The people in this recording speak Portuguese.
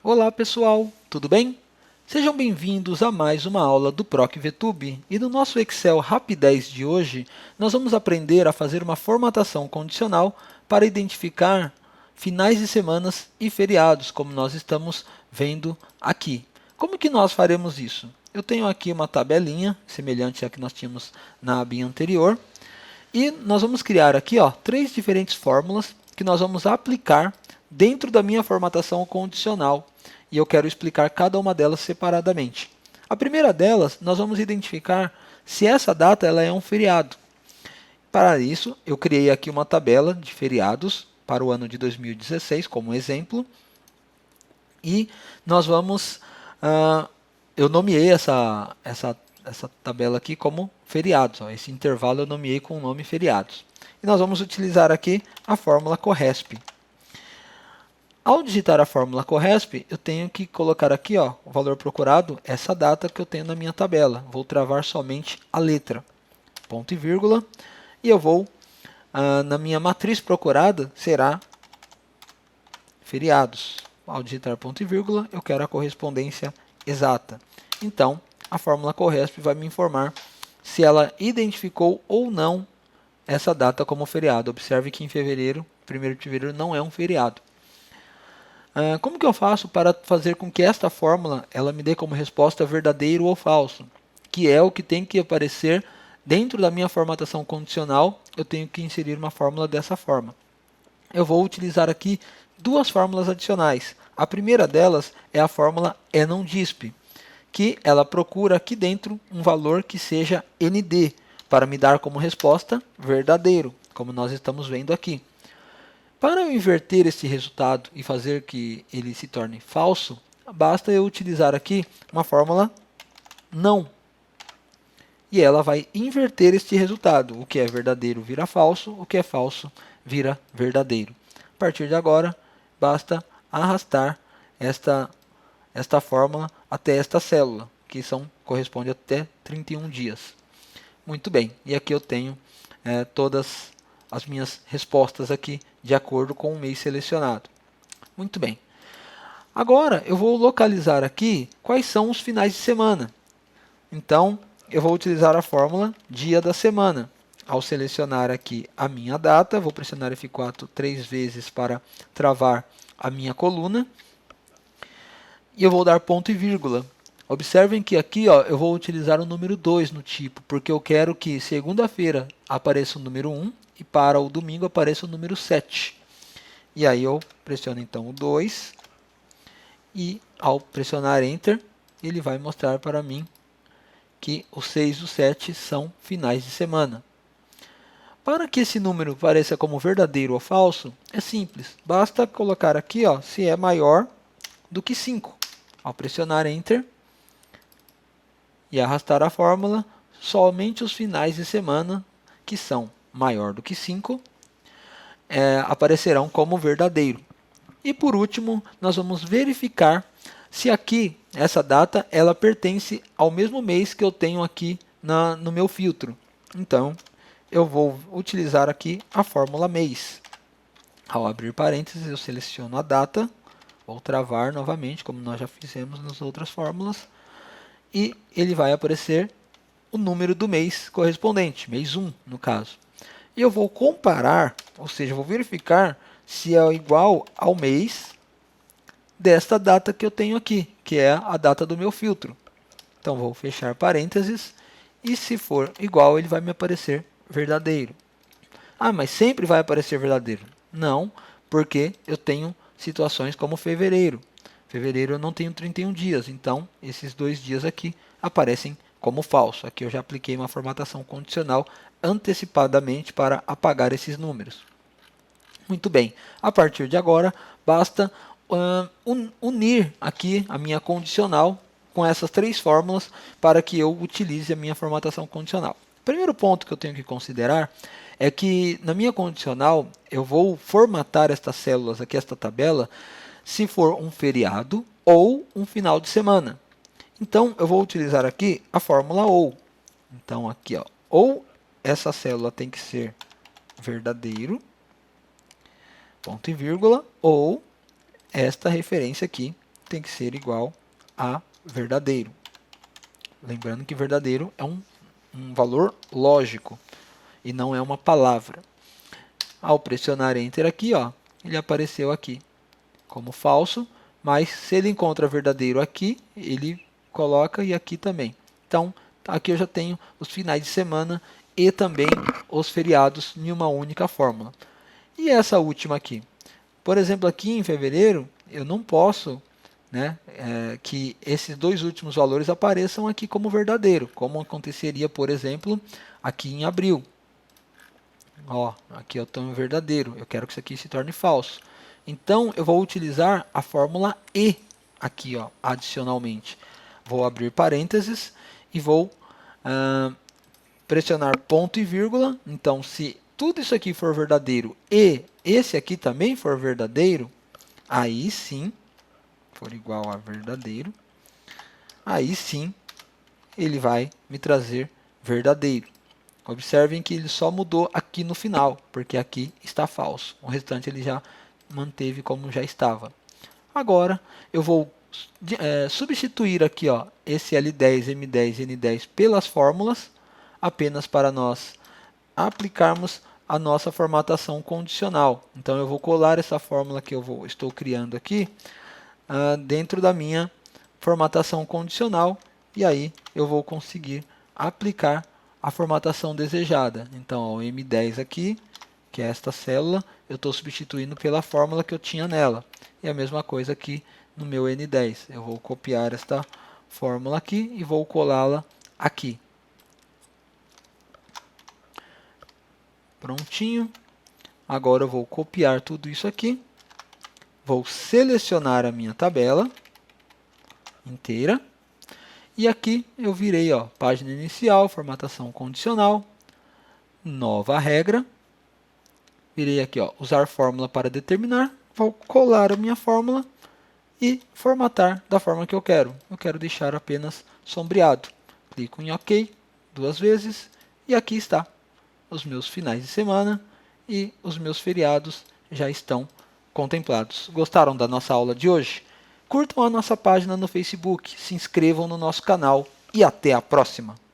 Olá pessoal, tudo bem? Sejam bem-vindos a mais uma aula do Proc VTube e no nosso Excel Rapidez de hoje nós vamos aprender a fazer uma formatação condicional para identificar finais de semanas e feriados, como nós estamos vendo aqui. Como que nós faremos isso? Eu tenho aqui uma tabelinha semelhante à que nós tínhamos na abinha anterior e nós vamos criar aqui três diferentes fórmulas que nós vamos aplicar dentro da minha formatação condicional. E eu quero explicar cada uma delas separadamente. A primeira delas, nós vamos identificar se essa data ela é um feriado. Para isso, eu criei aqui uma tabela de feriados para o ano de 2016, como exemplo. E nós vamos... eu nomeei essa tabela aqui como feriados. Esse intervalo eu nomeei com o nome feriados. E nós vamos utilizar aqui a fórmula CORRESP. Ao digitar a fórmula CORRESP, eu tenho que colocar aqui o valor procurado, essa data que eu tenho na minha tabela. Vou travar somente a letra, ponto e vírgula, e eu vou, na minha matriz procurada, será feriados. Ao digitar ponto e vírgula, eu quero a correspondência exata. Então, a fórmula CORRESP vai me informar se ela identificou ou não essa data como feriado. Observe que em fevereiro, 1º de fevereiro, não é um feriado. Como que eu faço para fazer com que esta fórmula ela me dê como resposta verdadeiro ou falso? Que é o que tem que aparecer dentro da minha formatação condicional, eu tenho que inserir uma fórmula dessa forma. Eu vou utilizar aqui duas fórmulas adicionais. A primeira delas é a fórmula ENONDISP, que ela procura aqui dentro um valor que seja ND, para me dar como resposta verdadeiro, como nós estamos vendo aqui. Para eu inverter esse resultado e fazer que ele se torne falso, basta eu utilizar aqui uma fórmula não. E ela vai inverter este resultado. O que é verdadeiro vira falso, o que é falso vira verdadeiro. A partir de agora, basta arrastar esta fórmula até esta célula, que corresponde até 31 dias. Muito bem, e aqui eu tenho todas as minhas respostas aqui de acordo com o mês selecionado. Muito bem. Agora eu vou localizar aqui quais são os finais de semana. Então eu vou utilizar a fórmula dia da semana. Ao selecionar aqui a minha data, vou pressionar F4 3 vezes para travar a minha coluna. E eu vou dar ponto e vírgula. Observem que aqui eu vou utilizar o número 2 no tipo, porque eu quero que segunda-feira apareça o número 1 e para o domingo apareça o número 7. E aí eu pressiono então o 2 e ao pressionar Enter, ele vai mostrar para mim que o 6 e o 7 são finais de semana. Para que esse número pareça como verdadeiro ou falso, é simples. Basta colocar aqui se é maior do que 5. Ao pressionar Enter e arrastar a fórmula, somente os finais de semana que são maior do que 5 aparecerão como verdadeiro. E por último, nós vamos verificar se aqui, essa data, ela pertence ao mesmo mês que eu tenho aqui no meu filtro. Então, eu vou utilizar aqui a fórmula mês. Ao abrir parênteses, eu seleciono a data, vou travar novamente, como nós já fizemos nas outras fórmulas, e ele vai aparecer o número do mês correspondente, mês 1 no caso. E eu vou comparar, ou seja, vou verificar se é igual ao mês desta data que eu tenho aqui, que é a data do meu filtro. Então vou fechar parênteses e se for igual, ele vai me aparecer verdadeiro. Ah, mas sempre vai aparecer verdadeiro? Não, porque eu tenho situações como fevereiro. Fevereiro eu não tenho 31 dias, então esses 2 dias aqui aparecem como falso. Aqui eu já apliquei uma formatação condicional antecipadamente para apagar esses números. Muito bem, a partir de agora basta unir aqui a minha condicional com essas três fórmulas para que eu utilize a minha formatação condicional. O primeiro ponto que eu tenho que considerar é que na minha condicional eu vou formatar estas células aqui, esta tabela, se for um feriado ou um final de semana. Então eu vou utilizar aqui a fórmula OU. Então aqui, ou essa célula tem que ser verdadeiro, ponto e vírgula, ou esta referência aqui tem que ser igual a verdadeiro. Lembrando que verdadeiro é um valor lógico e não é uma palavra. Ao pressionar Enter aqui, ó, ele apareceu aqui como falso, mas se ele encontra verdadeiro aqui, ele coloca e aqui também. Então, aqui eu já tenho os finais de semana e também os feriados em uma única fórmula. E essa última aqui? Por exemplo, aqui em fevereiro, eu não posso, né, que esses dois últimos valores apareçam aqui como verdadeiro, como aconteceria, por exemplo, aqui em abril. Ó, aqui eu estou em verdadeiro, eu quero que isso aqui se torne falso. Então, eu vou utilizar a fórmula E aqui, ó, adicionalmente. Vou abrir parênteses e vou pressionar ponto e vírgula. Então, se tudo isso aqui for verdadeiro e esse aqui também for verdadeiro, aí sim, for igual a verdadeiro, aí sim ele vai me trazer verdadeiro. Observem que ele só mudou aqui no final, porque aqui está falso. O restante ele já manteve como já estava. Agora eu vou substituir aqui, ó, esse L10, M10 e N10 pelas fórmulas, apenas para nós aplicarmos a nossa formatação condicional. Então eu vou colar essa fórmula que estou criando aqui dentro da minha formatação condicional, e aí eu vou conseguir aplicar a formatação desejada. Então, ó, o M10 aqui, que é esta célula, eu estou substituindo pela fórmula que eu tinha nela. E a mesma coisa aqui no meu N10. Eu vou copiar esta fórmula aqui e vou colá-la aqui. Prontinho. Agora eu vou copiar tudo isso aqui. Vou selecionar a minha tabela inteira. E aqui eu virei, ó, página inicial, formatação condicional, nova regra. Virei aqui, ó, usar fórmula para determinar. Vou colar a minha fórmula e formatar da forma que eu quero. Eu quero deixar apenas sombreado. Clico em OK 2 vezes e aqui está. Os meus finais de semana e os meus feriados já estão contemplados. Gostaram da nossa aula de hoje? Curtam a nossa página no Facebook, se inscrevam no nosso canal e até a próxima!